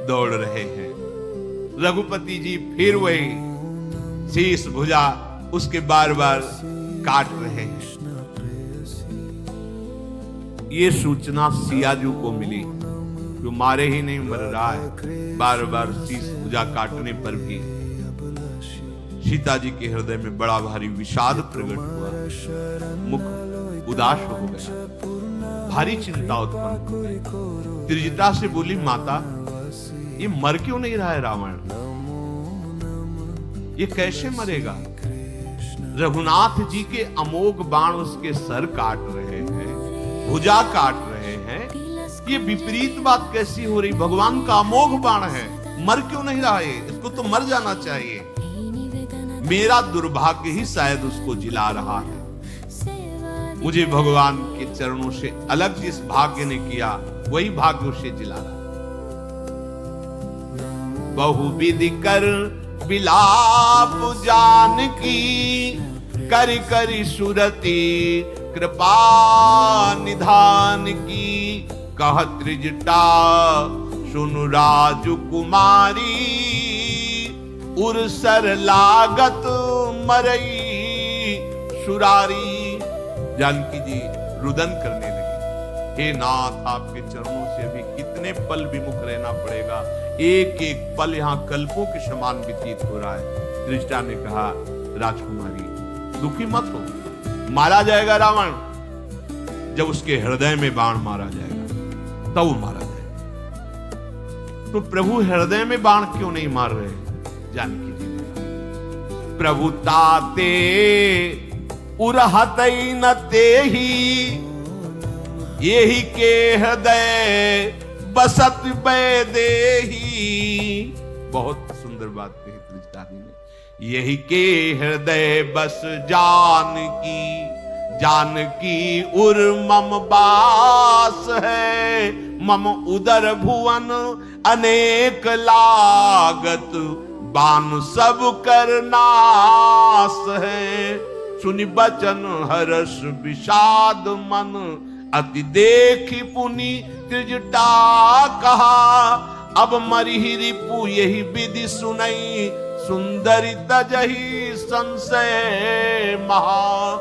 दौड़ रहे हैं। रघुपति जी फिर वही शीश भुजा उसके बार बार काट रहे हैं। ये सूचना सियाजू को मिली, जो मारे ही नहीं मर रहा है, बार बार शीश भुजा काटने पर भी सीता जी के हृदय में बड़ा भारी विषाद प्रकट हुआ। मुख उदास हो गया, भारी चिंता उत्पन्न। त्रिजटा से बोली, माता ये मर क्यों नहीं रहा है रावण? ये कैसे मरेगा? रघुनाथ जी के अमोघ बाण उसके सर काट रहे हैं, भुजा काट रहे हैं। ये विपरीत बात कैसी हो रही? भगवान का अमोघ बाण है, मर क्यों नहीं रहा है? इसको तो मर जाना चाहिए। मेरा दुर्भाग्य ही शायद उसको जिला रहा है। मुझे भगवान के चरणों से अलग जिस भाग्य ने किया, वही भाग्य उसे जिला रहा। बहुविधि कर बिलाप जानकी, करि करि सुरति कृपा निधान की। कह त्रिजटा सुनु राजु कुमारी, उरसर लागत मरई सुरारी। जानकी जी रुदन करने लगी, हे नाथ आपके चरणों से अभी कितने पल विमुख रहना पड़ेगा। एक एक पल यहाँ कल्पों के समान व्यतीत हो रहा है। त्रिजटा ने कहा, राजकुमारी दुखी मत हो, मारा जाएगा रावण। जब उसके हृदय में बाण मारा जाएगा तब वो मारा जाएगा। तो प्रभु हृदय में बाण क्यों नहीं मार रहे? जानकी जी ने कहा, प्रभु ताते उरहतई न तेहि, यही के हृदय बसत बैदेही। बहुत सुंदर बात कही त्रिजटा जी ने। यही के हृदय बस जानकी, जानकी उर मम बास है। मम उदर भुवन अनेक लागत, बान सब कर नास है। सुनि बचन हर्ष विषाद मन, अति देखी पुनि त्रिजटा कहा। अब मरिहि रिपु यही विधि सुनई, सुंदरी तजहि संशय महा।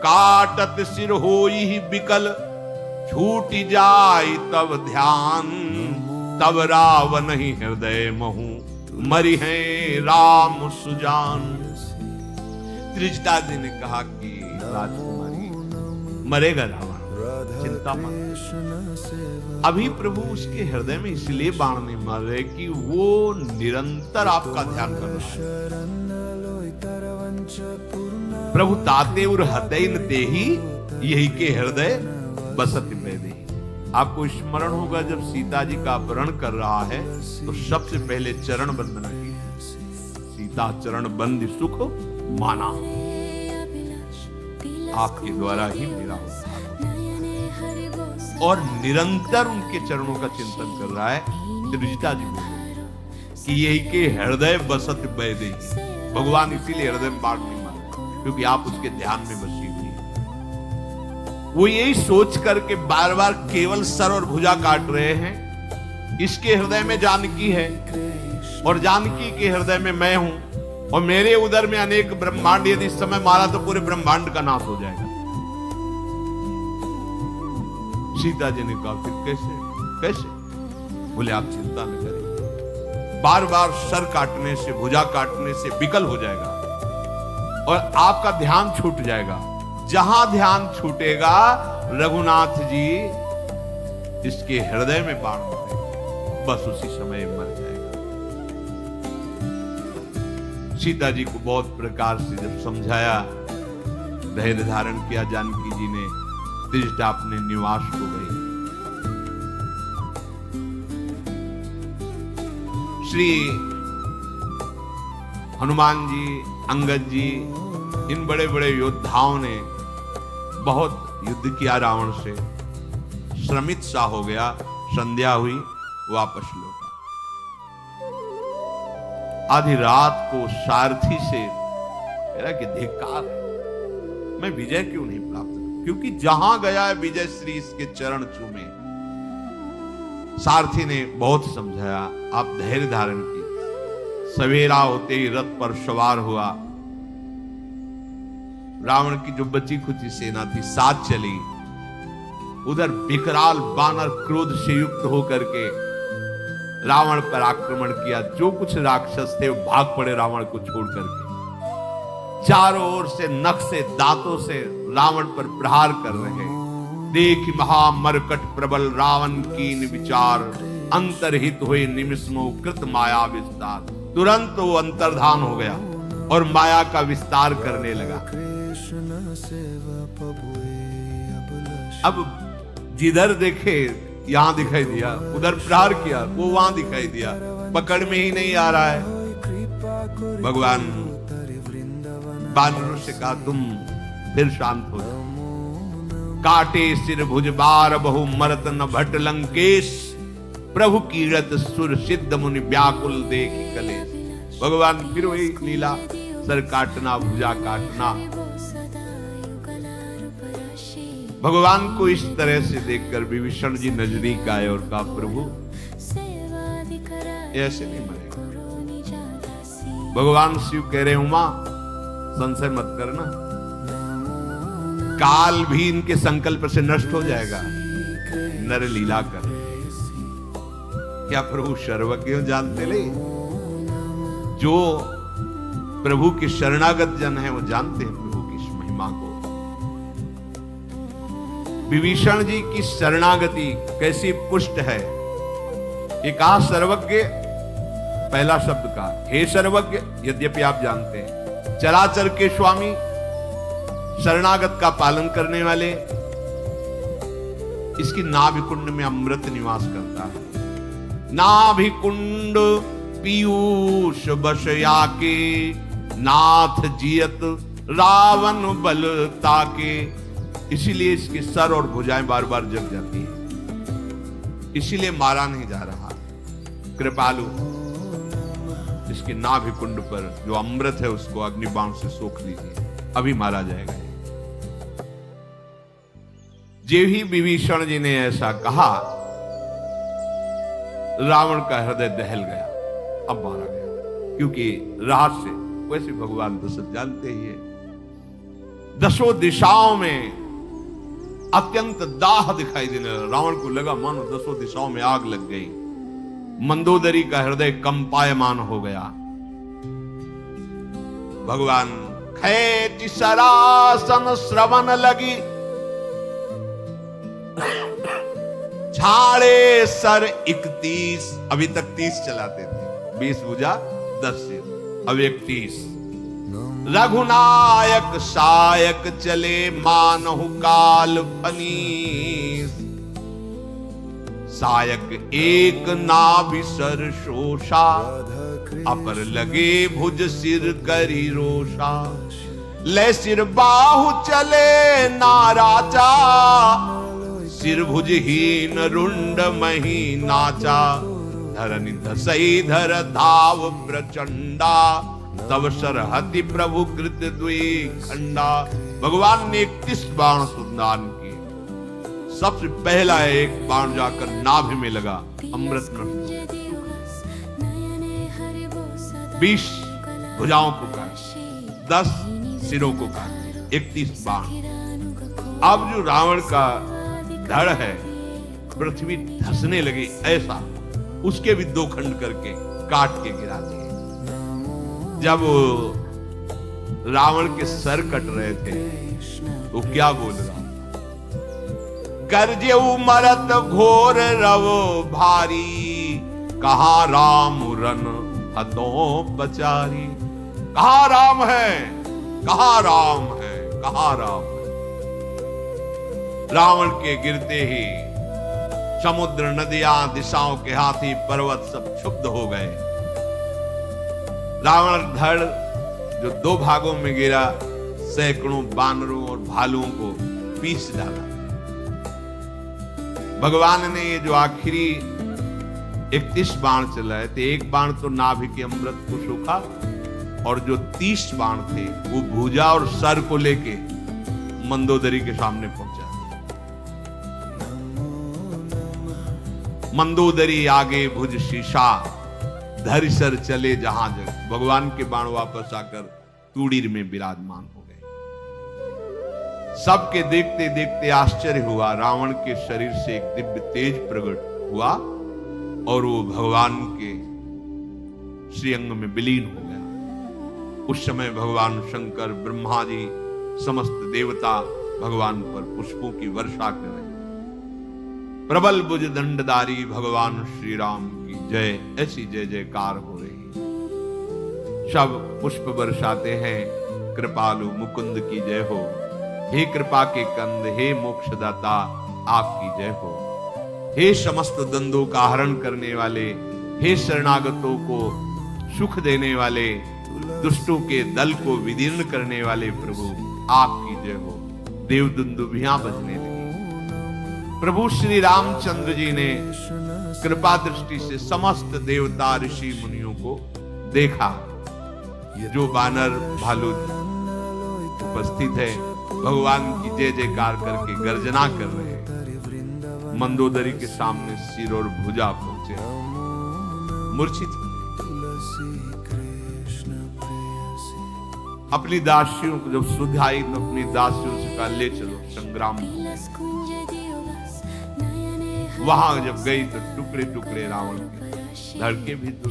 काटत सिर होई बिकल, छूट जाय तब ध्यान। तब रावण ही हृदय महु, मरि है राम सुजान। त्रिजटा जी ने कहा कि राजकुमारी मरेगा रावण, चिंता मत। अभी प्रभु उसके हृदय में इसलिए बाण नहीं मार रहे कि वो निरंतर आपका ध्यान कर रहा है। प्रभु ताते उर हतैन तेहि, यही के हृदय बसत बैदेहि। आपको स्मरण होगा जब सीता जी का अपहरण कर रहा है तो सबसे पहले चरण वंदना की है। सीता चरण बंद सुख माना, आपके द्वारा ही मेरा उद्धार हो। और निरंतर उनके चरणों का चिंतन कर रहा है। त्रिजटा जी बोले कि यही के हृदय बसत बैदेहि। भगवान इसीलिए हृदय में बाण नहीं मारते क्योंकि आप उसके ध्यान में बसी हुई है। वो यही सोच करके बार बार केवल सर और भुजा काट रहे हैं। इसके हृदय में जानकी है और जानकी के हृदय में मैं हूं, और मेरे उदर में अनेक ब्रह्मांड। यदि इस समय मारा तो पूरे ब्रह्मांड का नाश हो जाएगा। सीता जी ने कहा, फिर कैसे कैसे? बोले आप चिंता न करें, बार बार सर काटने से, भुजा काटने से विकल हो जाएगा और आपका ध्यान छूट जाएगा। जहां ध्यान छूटेगा रघुनाथ जी इसके हृदय में बाण मारेगा, बस उसी समय मर जाएगा। सीता जी को बहुत प्रकार से जब समझाया, धैर्य धारण किया जानकी जी ने, त्रिजटा अपने निवास को गई। श्री हनुमान जी, अंगद जी, इन बड़े बड़े योद्धाओं ने बहुत युद्ध किया रावण से। श्रमित सा हो गया, संध्या हुई, वापस लौटा। आधी रात को सारथी से कहा कि धिक्कार है, मैं विजय क्यों नहीं प्राप्त कर, क्योंकि जहां गया है विजय श्री इसके चरण चूमे। सारथी ने बहुत समझाया, आप धैर्य धारण की। सवेरा होते ही रथ पर सवार हुआ। रावण की जो बची खुची सेना थी साथ चली। उधर विकराल बानर क्रोध से युक्त होकर के रावण पर आक्रमण किया। जो कुछ राक्षस थे वो भाग पड़े रावण को छोड़ करके। चारों ओर से नख से, दांतों से रावण पर प्रहार कर रहे। देख महामरकट प्रबल रावण कीन विचार, अंतरहित हुए निमिषमो कृत माया विस्तार। तुरंत वो अंतर्धान हो गया और माया का विस्तार करने लगा। अब जिधर देखे यहां दिखाई दिया, उधर प्रहार किया, वो वहां दिखाई दिया, पकड़ में ही नहीं आ रहा है। भगवान बानरों से कहा, तुम फिर शांत हो जाओ। काटे सिर भुज बार बहु मरत न भट लंकेश, प्रभु कीरत सुर सिद्ध मुनि व्याकुल देखी कलेश। भगवान फिर वही लीला, सर काटना, भुजा काटना। भगवान को इस तरह से देखकर विभीषण जी नजदीक आए और कहा, प्रभु ऐसे नहीं मरेगा। भगवान शिव कह रहे, उमा संशय मत करना, काल भी इनके संकल्प से नष्ट हो जाएगा। नर लीला कर। क्या प्रभु सर्वज्ञ जानते ले? जो प्रभु के शरणागत जन है वो जानते हैं प्रभु की इस महिमा को। विभीषण जी की शरणागति कैसी पुष्ट है। ये कहा सर्वज्ञ, पहला शब्द का हे सर्वज्ञ, यद्यपि आप जानते हैं चराचर के स्वामी, शरणागत का पालन करने वाले। इसकी नाभि कुंड में अमृत निवास करता है। नाभि कुंड पीयूष बशया के, नाथ जियत रावण बल ताके। इसीलिए इसके सर और भुजाएं बार बार जग जाती है, इसीलिए मारा नहीं जा रहा। कृपालु इसके नाभि कुंड पर जो अमृत है उसको अग्निबाण से सोख लीजिए, अभी मारा जाएगा। जे ही विभीषण जी ने ऐसा कहा, रावण का हृदय दहल गया, अब मारा गया। क्योंकि रहस्य वैसे भगवान तो सब जानते ही है। दसों दिशाओं में अत्यंत दाह दिखाई देने लगा। रावण को लगा मानो दसों दिशाओं में आग लग गई। मंदोदरी का हृदय कंपायमान हो गया। भगवान खैति सरासन श्रवण लगी, छाड़े सर 31। अभी तक 30 चलाते थे, 20 भुजा 10 सिर, अब 31। रघुनायक सायक चले मानहु काल फनीस, सायक एक नाभि सर शोषा, अपर लगे भुज सिर करी रोषा। ले सिर बाहु चले नाराचा, सिर भुजहीन रुंड मही नाचा। धरनि धसई धर धाव प्रचंडा, तब सरहति प्रभु कृत द्वि खंडा। भगवान ने 31 बाण सुदान किए। सबसे पहला एक बाण जाकर नाभि में लगा, अमृत नष्ट। 20 भुजाओं को काट, 10 सिरों को काट, 31 बाण। अब जो रावण का धड़ है, पृथ्वी धसने लगी ऐसा, उसके भी 2 खंड करके काट के गिरा दिए। जब रावण के सर कट रहे थे तो क्या बोल रहा, गर्जे मरत घोर रव भारी, कहा राम रन हतों पचारी। कहा राम है, कहा राम है, कहा राम है। रावण के गिरते ही समुद्र, नदियां, दिशाओं के हाथी, पर्वत सब क्षुब्ध हो गए। रावण धड़ जो 2 भागों में गिरा, सैकड़ों बानरों और भालुओं को पीस डाला। भगवान ने ये जो आखिरी 31 बाण चलाए थे, एक बाण तो नाभि के अमृत को सूखा, और जो 30 बाण थे वो भुजा और सर को लेके मंदोदरी के सामने पहुंचा। मंदोदरी आगे भुज शीशा, धरि सर चले जहां जग। भगवान के बाण वापस आकर तूड़ीर में विराजमान हो गए। सबके देखते देखते आश्चर्य हुआ। रावण के शरीर से एक दिव्य तेज प्रकट हुआ और वो भगवान के श्रीअंग में विलीन हो गया। उस समय भगवान शंकर, ब्रह्मा जी, समस्त देवता भगवान पर पुष्पों की वर्षा कर रहे। प्रबल भुज दंडधारी भगवान श्री राम की जय, ऐसी जय जयकार हो रही। सब पुष्प बरसाते हैं, कृपालु मुकुंद की जय हो। हे कृपा के कंद, हे मोक्षदाता आपकी जय हो। हे समस्त द्वंद्वों का हरण करने वाले, हे शरणागतों को सुख देने वाले, दुष्टों के दल को विदीर्ण करने वाले प्रभु आपकी जय हो। देव दुंदुभियां बजने लगी। प्रभु श्री रामचंद्र जी ने कृपा दृष्टि से समस्त देवता ऋषि मुनियों को देखा। जो बानर भालू उपस्थित है, भगवान की जय जयकार करके गर्जना कर रहे हैं। मंदोदरी के सामने सिर और भुजा पहुंचे, मूर्छित। अपनी दासियों को जब सुध आई तो अपनी दासियों से कहा ले चलो संग्राम। वहां जब गई तो टुकड़े टुकड़े रावण के, धड़के भी तो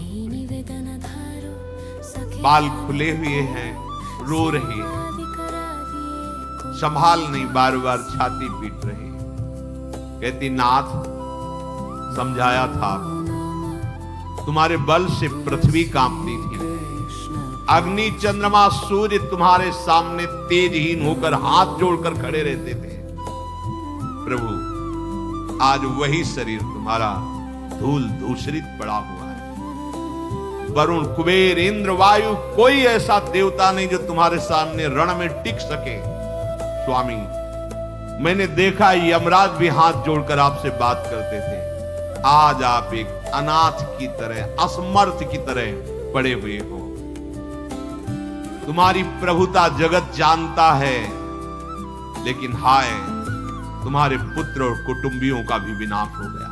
बाल खुले हुए हैं, रो रही है, संभाल नहीं, बार बार छाती पीट रही। कहती नाथ, समझाया था तुम्हारे बल से पृथ्वी कांपती थी, अग्नि चंद्रमा सूर्य तुम्हारे सामने तेजहीन होकर हाथ जोड़कर खड़े रहते थे। प्रभु आज वही शरीर तुम्हारा धूल धूसरित पड़ा हुआ है। वरुण, कुबेर, इंद्र, वायु, कोई ऐसा देवता नहीं जो तुम्हारे सामने रण में टिक सके। स्वामी, मैंने देखा यमराज भी हाथ जोड़कर आपसे बात करते थे। आज आप एक अनाथ की तरह, असमर्थ की तरह पड़े हुए हो। तुम्हारी प्रभुता जगत जानता है, लेकिन हाय तुम्हारे पुत्र और कुटुंबियों का भी विनाश हो गया।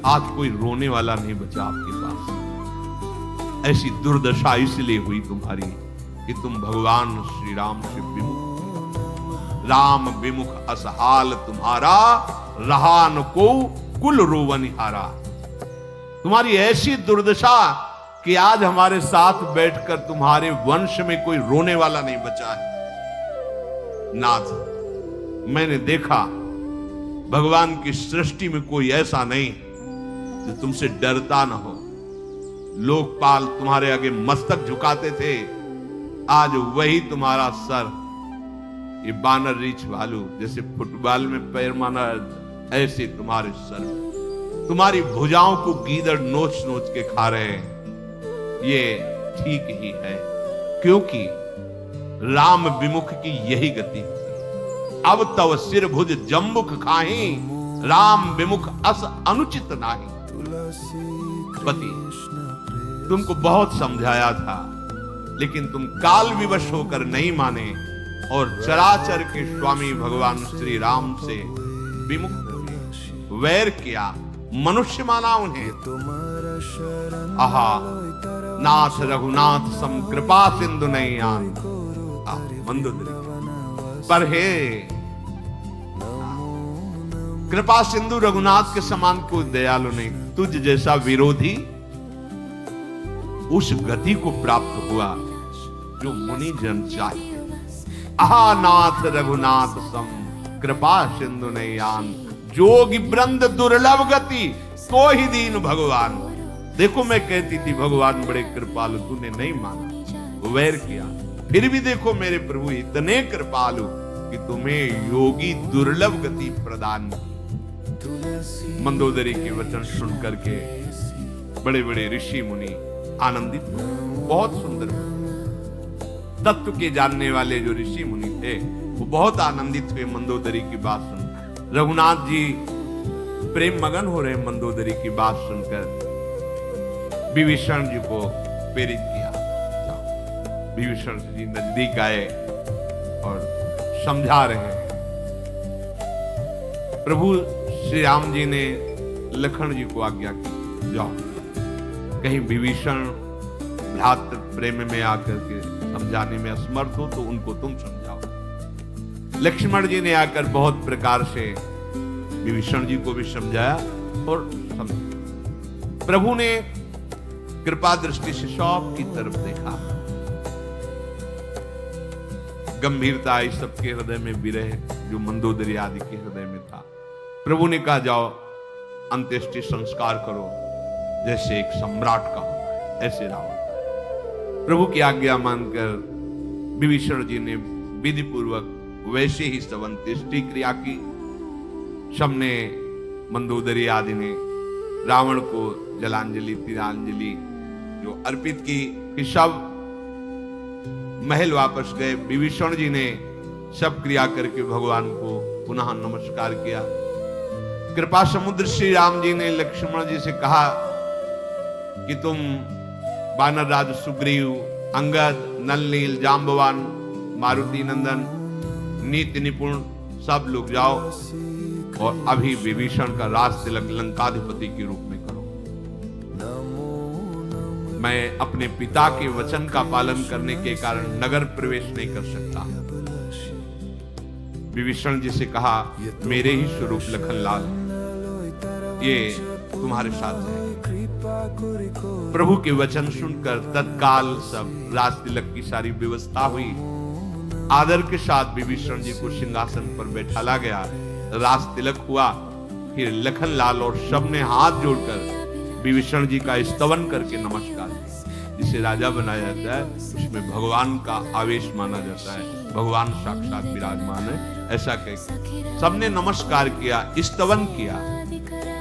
आज कोई रोने वाला नहीं बचा आपके पास। ऐसी दुर्दशा इसलिए हुई तुम्हारी कि तुम भगवान श्री राम से विमुख। राम विमुख असहाल तुम्हारा, रहा न को कुल रोवनिहारा। तुम्हारी ऐसी दुर्दशा कि आज हमारे साथ बैठकर तुम्हारे वंश में कोई रोने वाला नहीं बचा है। नाथ, मैंने देखा भगवान की सृष्टि में कोई ऐसा नहीं जो तुमसे डरता ना हो। लोकपाल तुम्हारे आगे मस्तक झुकाते थे, आज वही तुम्हारा सर, ये बानर रीछ भालू जैसे फुटबॉल में पैर माना, ऐसे तुम्हारे सर, तुम्हारी भुजाओं को गीदड़ नोच नोच के खा रहे हैं। ये ठीक ही है, क्योंकि राम विमुख की यही गति। अब तव सिर भुज जम्बुक खाही, राम विमुख अस अनुचित नाही। पति, तुमको बहुत समझाया था, लेकिन तुम काल विवश होकर नहीं माने और चराचर के स्वामी भगवान श्री राम से विमुख हुए। वैर किया, मनुष्य माना उन्हें। आहा, नाथ रघुनाथ सम कृपा सिंधु नहीं आन। मंदोदरी, पर हे कृपा सिंधु रघुनाथ के समान कोई दयालु नहीं। तुझ जैसा विरोधी उस गति को प्राप्त हुआ जो मुनि जन चाहे। आहा, नाथ रघुनाथ सम कृपा सिंधु नहीं आन। जोगी वृंद दुर्लभ गति, तो ही दीन भगवान। देखो मैं कहती थी भगवान बड़े कृपालु, तूने नहीं माना, वैर किया। फिर भी देखो मेरे प्रभु इतने कृपालु कि तुम्हें योगी दुर्लभ गति प्रदान की। मंदोदरी के वचन सुन करके बड़े बड़े ऋषि मुनि आनंदित हुए। बहुत सुंदर तत्व के जानने वाले जो ऋषि मुनि थे वो बहुत आनंदित हुए मंदोदरी की बात सुन। रघुनाथ जी प्रेम मगन हो रहे मंदोदरी की बात सुनकर विभीषण जी को प्रेरित किया। विभीषण जी नजदीक आए और समझा रहे हैं। प्रभु श्री राम जी ने लखन जी को आज्ञा की, जाओ कहीं विभीषण भ्रातृ प्रेम में आकर के समझाने में असमर्थ हो तो उनको तुम समझाओ। लक्ष्मण जी ने आकर बहुत प्रकार से विभीषण जी को भी समझाया और समझा। प्रभु ने कृपा दृष्टि से सब की तरफ देखा। गंभीरता इस सबके हृदय में विरह जो मंदोदरी आदि के हृदय में था। प्रभु ने कहा, जाओ अंत्येष्टि संस्कार करो जैसे एक सम्राट का होता है, ऐसे रावण का। प्रभु की आज्ञा मानकर विभीषण जी ने विधि पूर्वक वैसे ही सब अंत्येष्टि क्रिया की। सबने मंदोदरी आदि ने रावण को जलांजलि तिलांजलि जो अर्पित की, कि सब महल वापस गए। विभीषण जी ने सब क्रिया करके भगवान को पुनः नमस्कार किया। कृपा समुद्र श्री राम जी ने लक्ष्मण जी से कहा कि तुम वानर राज सुग्रीव, अंगद, नल नील, जाम्बवान, मारुति नंदन, नीति निपुण सब लोग जाओ और अभी विभीषण का राज तिलक लंकाधिपति के रूप में करो। मैं अपने पिता के वचन का पालन करने के कारण नगर प्रवेश नहीं कर सकता। विभीषण जी से कहा, मेरे ही स्वरूप लखनलाल ये तुम्हारे साथ है। प्रभु के वचन सुनकर तत्काल सब राज तिलक की सारी व्यवस्था हुई। आदर के साथ विभीषण जी को सिंहासन पर बैठाला गया, राज तिलक हुआ। फिर लखनलाल और सब ने हाथ जोड़कर विभीषण जी का स्तवन करके नमस्कार किया। जिसे राजा बनाया जाता है उसमें भगवान का आवेश माना जाता है, भगवान साक्षात विराजमान है, ऐसा कह सबने नमस्कार किया, स्तवन किया।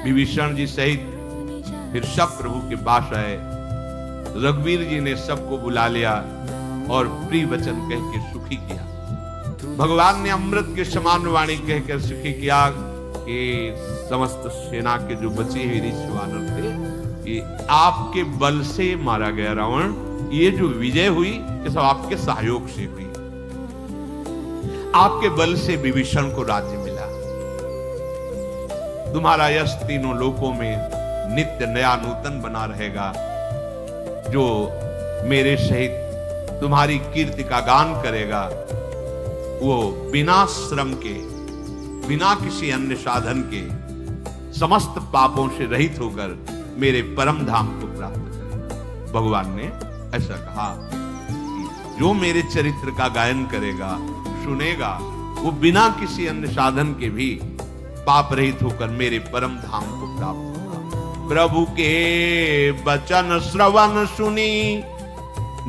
विभीषण जी सहित फिर सब प्रभु के पास आए। रघुवीर जी ने सबको बुला लिया और प्रिय वचन कह के सुखी किया। भगवान ने अमृत के समान वाणी कहकर सुखी किया कि समस्त सेना के जो बचे हुए ऋषि वानर थे, ये आपके बल से मारा गया रावण, ये जो विजय हुई ये सब आपके सहयोग से हुई। आपके बल से विभीषण को राज्य मिला। तुम्हारा यश तीनों लोकों में नित्य नया नूतन बना रहेगा। जो मेरे सहित तुम्हारी कीर्ति का गान करेगा वो बिना श्रम के, बिना किसी अन्य साधन के समस्त पापों से रहित होकर मेरे परम धाम को प्राप्त करेगा। भगवान ने ऐसा कहा कि जो मेरे चरित्र का गायन करेगा, सुनेगा, वो बिना किसी अन्य साधन के भी पाप रहित होकर मेरे परम धाम को प्राप्त होगा। प्रभु के वचन श्रवण सुनी,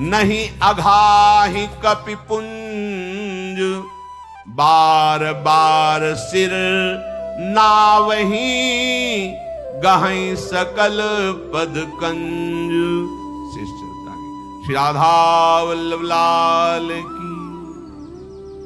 नहीं अघाहि कपिपुंज, बार बार सिर नावही, गहई सकल पद कंज। श्री राधा वल्लभ लाल की